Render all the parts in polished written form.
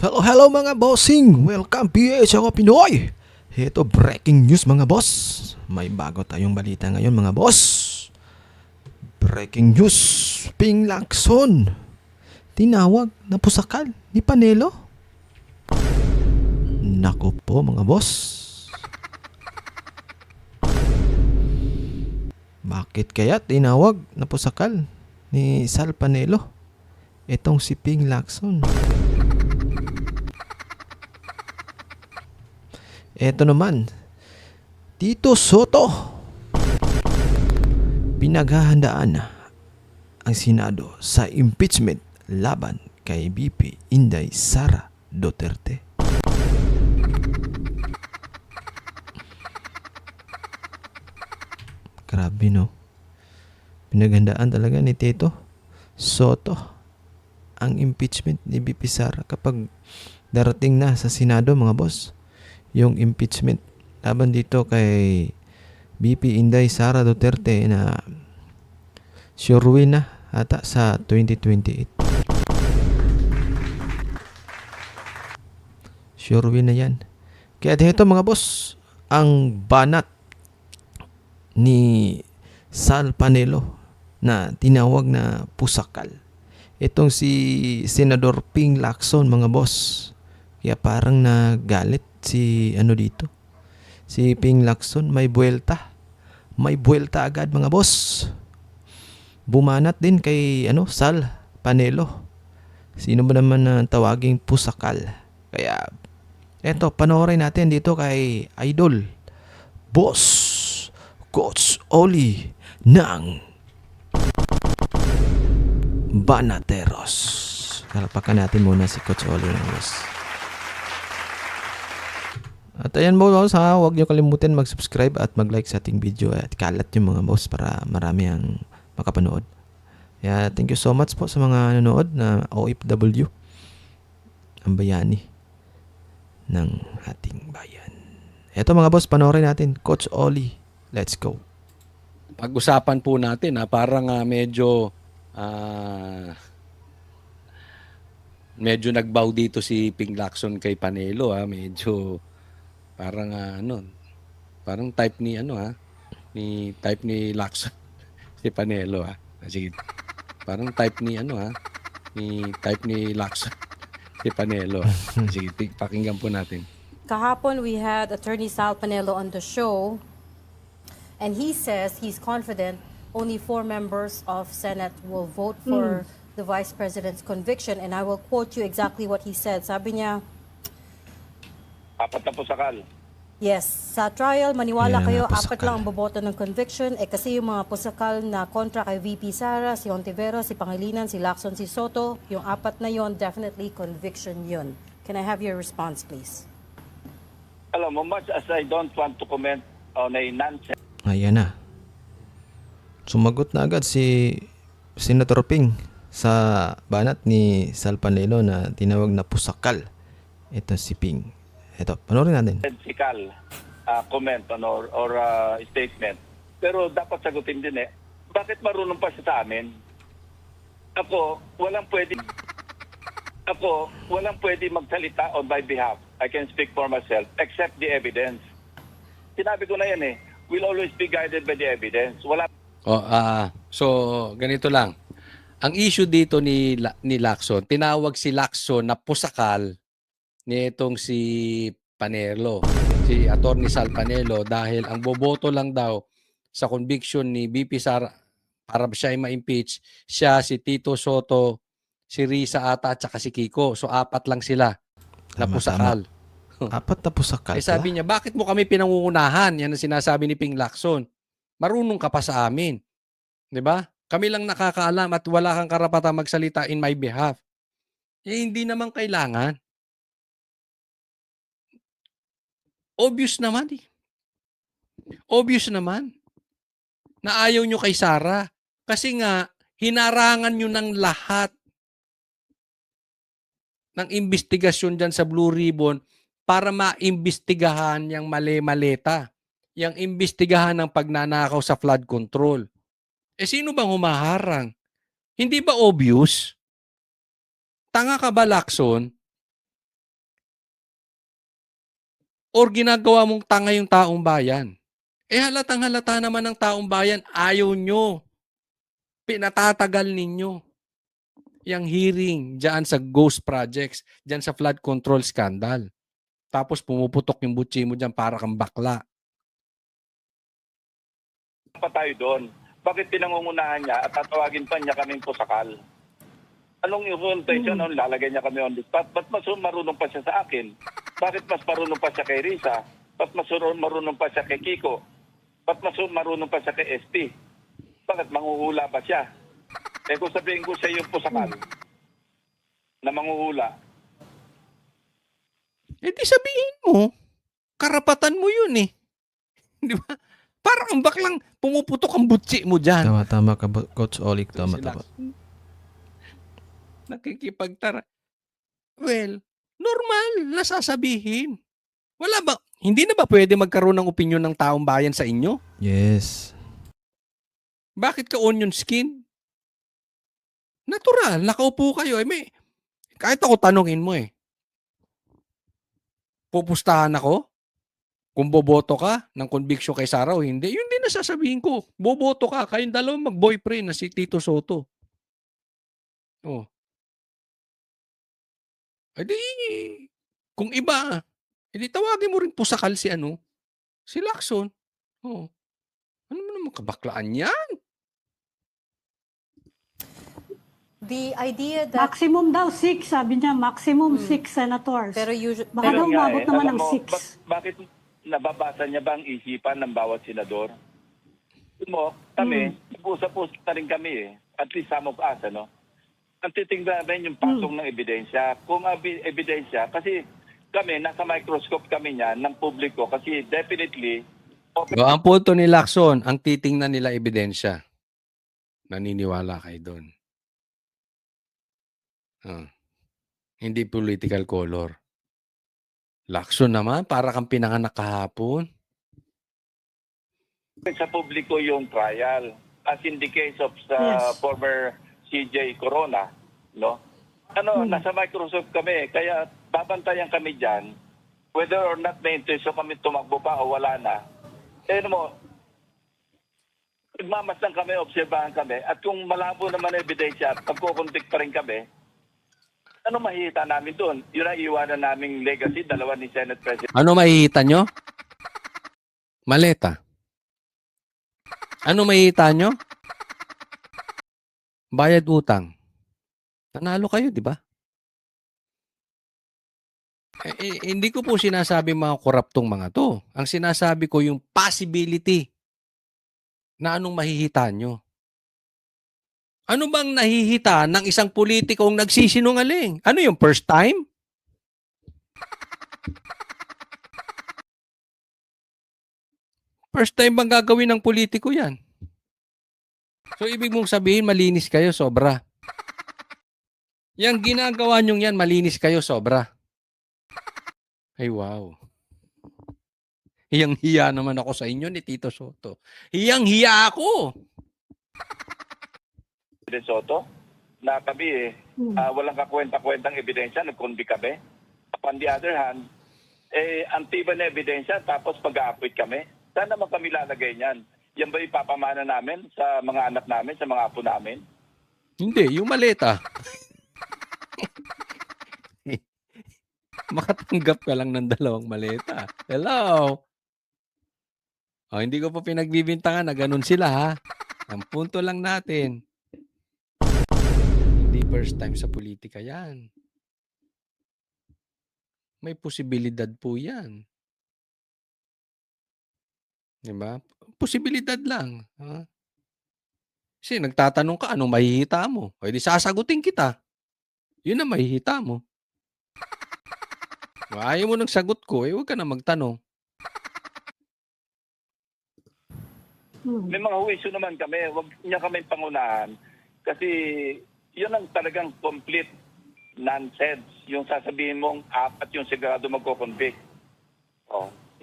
Hello, hello mga bossing! Welcome PH ako Pinoy! Ito breaking news mga boss. May bago tayong balita ngayon mga boss. Breaking news. Ping Lacson. Tinawag na pusakal ni Panelo. Nako po mga boss. Bakit kaya tinawag na pusakal ni Sal Panelo itong si Ping Lacson? Eto naman, Tito Soto. Pinaghahandaan ang Senado sa impeachment laban kay BP Inday Sara Duterte. Grabe no. Pinaghandaan talaga ni Tito Soto ang impeachment ni BP Sara kapag darating na sa Senado mga boss. Yung impeachment laban dito kay BP Inday Sara Duterte na sure win na ata sa 2028. Sure win na yan. Kaya dito mga boss, ang banat ni Sal Panelo na tinawag na pusakal. Itong si Senador Ping Lacson mga boss. Kaya parang nagalit si dito. Si Ping Lacson may buwelta. May buwelta agad mga boss. Bumanat din kay Sal Panelo. Sino ba naman na tawaging pusakal? Kaya eto, panoorin natin dito kay Idol Boss Coach Oli ng Banateros. Kalapakan natin muna si Coach Oli ng boss. At ayan mo boss ha, huwag nyo kalimutan mag-subscribe at mag-like sa ating video at kalat yung mga boss para marami ang makapanood. Kaya thank you so much po sa mga nanonood na OFW, ang bayani ng ating bayan. Eto mga boss, panoorin natin. Coach Oli, let's go. Pag-usapan po natin parang medyo nagbaw dito si Ping Lacson kay Panelo medyo parang parang type ni ni Lacson si Panelo Sige. Parang type ni ni Lacson si Panelo Sige, pakinggan po natin. Kahapon, we had Attorney Sal Panelo on the show, and he says he's confident only 4 members of Senate will vote for the Vice President's conviction. And I will quote you exactly what he said. Sabi niya, apat na pusakal. yes, sa trial, maniwala Yan kayo, ang pusakal. 4 lang ang boboto ng conviction. Kasi yung mga pusakal na kontra kay VP Sara, si Ontiveros, si Pangilinan, si Lacson, si Soto, yung 4 na yon, definitely conviction yun. Can I have your response, please? Alam mo, much as I don't want to comment on a nonsense Ayan na. Sumagot na agad si Senator Ping sa banat ni Sal Panelo na tinawag na pusakal. Ito si Ping. Ito, panoorin natin. sensical comment or statement. Pero dapat sagutin din bakit marunong pa siya sa amin? Ako, walang pwede magsalita on my behalf. I can speak for myself except the evidence. Sinabi ko na yan we'll always be guided by the evidence. Wala So ganito lang. Ang issue dito ni Lacson, tinawag si Lacson na pusakal nitong si Panelo, si Attorney Sal Panelo, dahil ang boboto lang daw sa conviction ni BP Sara para siya ay ma-impeach, siya, si Tito Soto, si Risa ata at saka si Kiko. So 4 lang sila na Tama, pusakal. 4 na pusakal Sabi niya, bakit mo kami pinangungunahan? Yan ang sinasabi ni Ping Lacson. Marunong ka pa sa amin. 'Di ba? Kami lang nakakaalam at wala kang karapatang magsalita in my behalf. Hindi naman kailangan. Obvious naman Obvious naman na ayaw nyo kay Sara. Kasi nga, hinarangan nyo ng lahat ng investigasyon dyan sa Blue Ribbon para maimbestigahan yung mali-maleta. Yung imbestigahan ng pagnanakaw sa flood control. Sino bang humaharang? Hindi ba obvious? Tanga ka ba, Lacson? or ginagawa mong tanga yung taong bayan? Halatang halata naman ng taong bayan, ayaw nyo. Pinatatagal ninyo yung hearing dyan sa ghost projects, dyan sa flood control scandal. Tapos pumuputok yung butsi mo dyan para kang bakla. Pa tayo doon. Bakit pinangungunahan niya at tatawagin pa niya kaming pusakal? Anong confrontation? Anong lalagay niya kami on the spot? Ba't mas marunong pa siya sa akin? Bakit mas marunong pa siya kay Risa? Ba't mas marunong pa siya kay Kiko? Ba't mas marunong pa siya kay SP? Bakit manghuhula pa siya? Kung sabihin ko siya yung pusakal na manghuhula, Di sabihin mo, karapatan mo yun eh. Di ba? Parang ang baklang pumuputok ang butsi mo dyan. Tama ka, Coach Olik. Tama. Nakikipagtara. Well, normal na sasabihin. Wala ba? Hindi na ba pwede magkaroon ng opinyon ng taong bayan sa inyo? Yes. Bakit ka onion skin? Natural, nakaupo kayo. Kahit ako tanungin mo pupustahan ako? Kung boboto ka ng conviction kay Sara o hindi, yun din nasasabihin ko. Boboto ka, kayong dalawang mag-boyfriend na si Tito Soto. Oh. Edi, kung iba, edi tawagin mo rin pusakal si si Lacson. Oh. Ano mo naman kabaklaan yan? The idea that Maximum daw 6, sabi niya, maximum 6 senators. pero Baka daw nga umabot naman alam ng mo, 6. bakit nababasa niya ba ang isipan ng bawat senador? Mo, kami, nag-usap-usap na rin kami at least some of us, ang titingnan namin yung patong ng ebidensya. Kung ebidensya, kasi kami, nasa microscope kami niyan ng publiko kasi definitely, Ang punto ni Lacson, ang titingnan nila ebidensya. Naniniwala kayo doon. Hindi political color. Lacson naman, para kang pinanganak kahapon. sa publiko yung trial. As in the case of Yes. former CJ Corona, no? Nasa Microsoft kami, kaya babantayan kami dyan, whether or not may interest kami tumakbo pa o wala na. Magmamasdan kami, obserbahan kami, at kung malabo naman ang ebidensya at pagkukonvict pa rin kami, ano mahihita namin doon? Yun ang iwanan naming legacy, dalawa ni Senate President. Ano makikita nyo? Maleta. Ano makikita nyo? Bayad utang. Nanalo kayo, di ba? Hindi ko po sinasabi mga koraptong mga to. Ang sinasabi ko yung possibility na anong mahihita nyo. Ano bang nahihita ng isang politikong nagsisinungaling? Ano yung first time? First time bang gagawin ng politiko yan? So, ibig mong sabihin, malinis kayo, sobra. Yang ginagawa nyong yan, malinis kayo, sobra. Ay, wow. Hiyang-hiya naman ako sa inyo ni Tito Soto. Hiyang-hiya ako. President Soto, na kami walang kakwenta-kwentang ebidensya, nag-convict kami. On the other hand, ang tiba na ebidensya, tapos pag-a-appoint kami. Saan naman kami lalagay niyan? Yan ba ipapamana namin sa mga anak namin, sa mga apo namin? Hindi, yung maleta. Makatanggap ka lang ng 2 maleta. Hello? Hindi ko pa pinagbibintangan na ganun sila, ha? Ang punto lang natin, hindi first time sa politika yan. May posibilidad po yan. Diba? Posibilidad lang. Ha? Kasi nagtatanong ka, anong mahihita mo? O di sasagutin kita. Yun ang mahihita mo. Kung ayaw mo ng sagot ko, huwag ka na magtanong. May mga huwisyo naman kami, huwag niya kami pangunahan. Kasi yun ang talagang complete nonsense. Yung sasabihin mong apat yung sigurado magko-convict.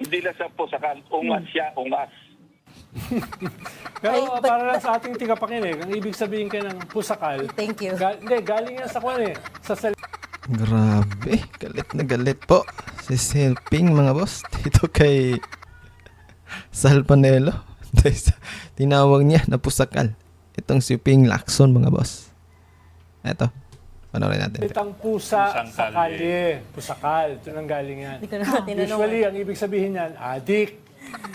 Hindi lang sa pusakan, ungas siya, ungas. Pero Ay, para lang sa ating tigapakinig, ang ibig sabihin ka ng pusakal, Thank you. galing yan sa kwan sa Grabe. Galit na galit po Si Sel Ping mga boss dito kay Sal Panelo. Tinawag niya na pusakal. Itong si Ping Lacson mga boss. Eto, panoorin natin. Itang pusa Pusang sa kalye. Pusakal. Ito nang galing yan. Hindi ko na tinanong. Usually, ang ibig sabihin yan, adik.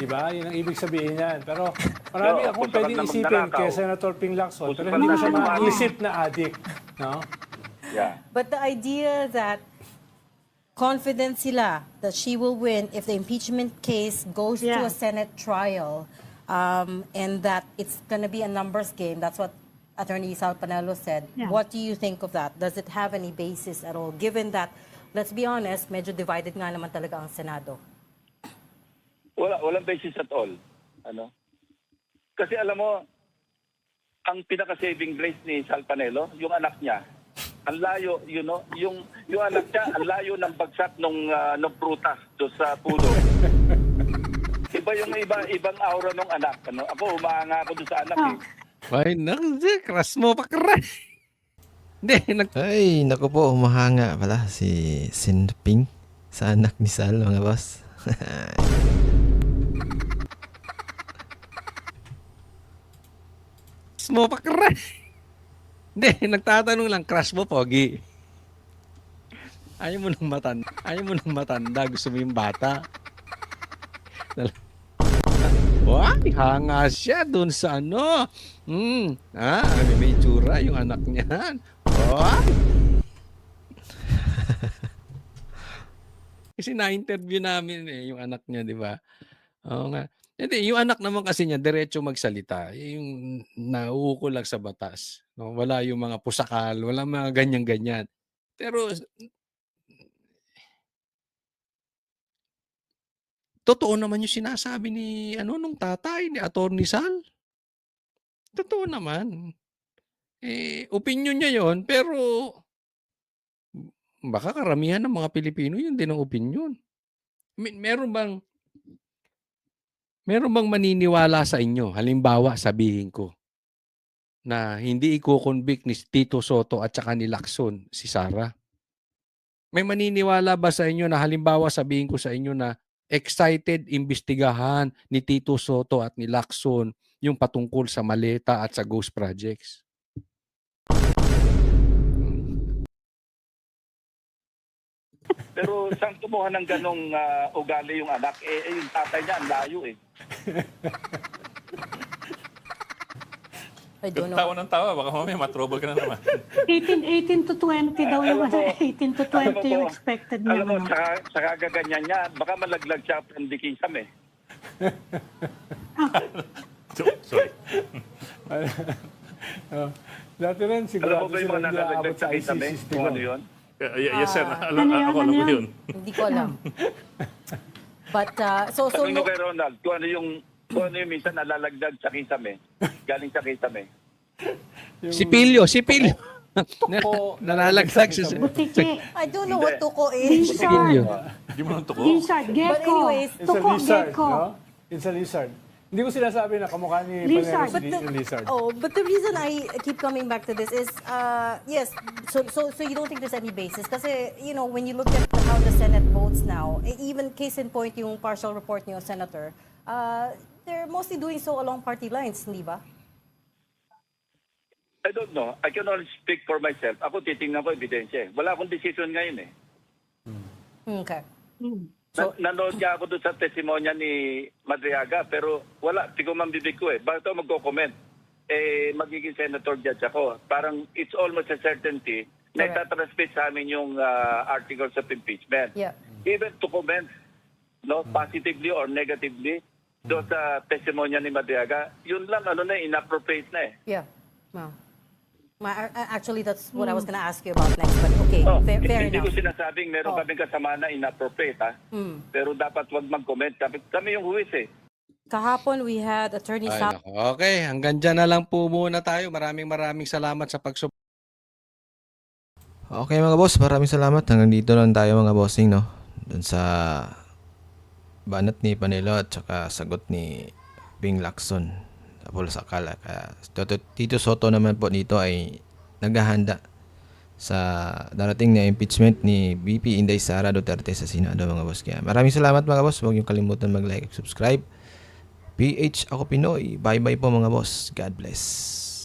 Diba? Yun ang ibig sabihin yan. Pero marami Oo, akong pusakal pwedeng na isipin magnanakaw. kay Senator Ping Lacson. Pero Pusakal hindi ko na siya sinungaling. maisip na adik. No? Yeah. But the idea that confident sila that she will win if the impeachment case goes to Yeah. a Senate trial, and that it's going to be a numbers game. That's what Attorney Sal Panelo said. Yeah. What do you think of that? Does it have any basis at all? Given that, let's be honest, medyo divided nga naman talaga ang Senado. Walang basis at all. Ano? Kasi alam mo, ang pinaka-saving grace ni Sal Panelo, yung anak niya, ang layo, yung anak niya, ang layo ng bagsak ng prutas do sa puno. Ibang aura ng anak. Ano? Ako, umahanga ako doon sa anak eh. Ay, crush mo pa crush. Hindi, Ay, naku po, umahanga pala si Sin Ping sa anak ni Sal mga boss. mo pa crush. Hindi, nagtatanong lang, crush mo, Pogi. Ayaw mo nang matanda. Gusto mo yung bata. Why? Hanga siya dun sa ano. May tsura yung anak niyan. Why? Kasi na-interview namin yung anak niya, di ba? Oo nga. Hindi, yung anak naman kasi niya, diretso magsalita. Yung nauukol lang sa batas. No? Wala yung mga pusakal, wala mga ganyan-ganyan. Pero, totoo naman yung sinasabi ni, nung tatay, ni Atty. Sal. Totoo naman. Opinion niya yon, pero, baka karamihan ng mga Pilipino, yun din ang opinion. Meron bang maniniwala sa inyo? Halimbawa, sabihin ko na hindi i-convict ni Tito Soto at saka ni Lacson si Sara. May maniniwala ba sa inyo na halimbawa sabihin ko sa inyo na excited imbestigahan ni Tito Soto at ni Lacson yung patungkol sa maleta at sa ghost projects? Pero saan kumuha ng ganong ugali yung anak? Yung tatay niya, ang layo eh. I don't know. Tawa ng tawa, baka mamaya matrouble ka na naman. 18 to 20 daw yung Alam mo, 18 to 20 yung expected niya. Alam mo, ano. sa kagaganyan niya, baka malaglag siya from the kisam eh. Sorry. Dati rin, Alam sigurado mo ba yung sila mga hindi nalalaglag aabot sa sa kisam eh? ICC. Kung ano yun? Yes, sir. Ano yun? Ako Ano alam ko yun? yun. Hindi ko alam. But, so Tanong nyo look, kay Ronald, kung ano yung minsan nalalagdag sa kisam eh. Galing sa kisam eh. Si Pilio. Tuko, Nalalaglag siya. Butiki. I don't know what tuko is. Lizard. Hindi mo nang tuko. Lizard. Gecko. But anyways, It's a Tuko. lizard, Gecko. no? It's a lizard. Hindi ko sinasabi na kamukha ni Lizard. Panelo si lizard. But the reason I keep coming back to this is, yes, so you don't think there's any basis? Kasi, when you look at how the Senate votes now, even case in point yung partial report niyo, Senator, they're mostly doing so along party lines, hindi ba? I don't know. I can only speak for myself. Ako titingnan ko ebidensya eh. Wala akong decision ngayon eh. Okay. Nanood niya ako doon sa testimonya ni Madriaga, pero wala, tigumang bibig ko eh. Bakit ako magko-comment? Magiging senator judge ako. Parang it's almost a certainty na Correct. itatransmit sa amin yung articles of impeachment. Yeah. Even to comment positively or negatively doon sa testimonya ni Madriaga, yun lang, inappropriate na eh. Yeah. Well, actually, that's what I was going to ask you about next. But okay, fair Hindi ko enough. sinasabing meron kaming kasama na inappropriate ha. Pero dapat wag mag-comment. Kami yung huwis eh. Kahapon, we had Attorney Ay, Sal. nako. Okay, hanggang dyan na lang po muna tayo. Maraming salamat sa pagsubok. Okay mga boss, maraming salamat. Hanggang dito lang tayo mga bossing, no? Dun sa banat ni Panelo at saka sagot ni Ping Lacson sa Pusakal. Tito Soto naman po dito ay naghahanda sa darating na impeachment ni VP Inday Sara Duterte sa Senado, mga boss. Kaya maraming salamat, mga boss. Huwag niyong kalimutan mag-like at subscribe. PH ako Pinoy. Bye-bye po, mga boss. God bless.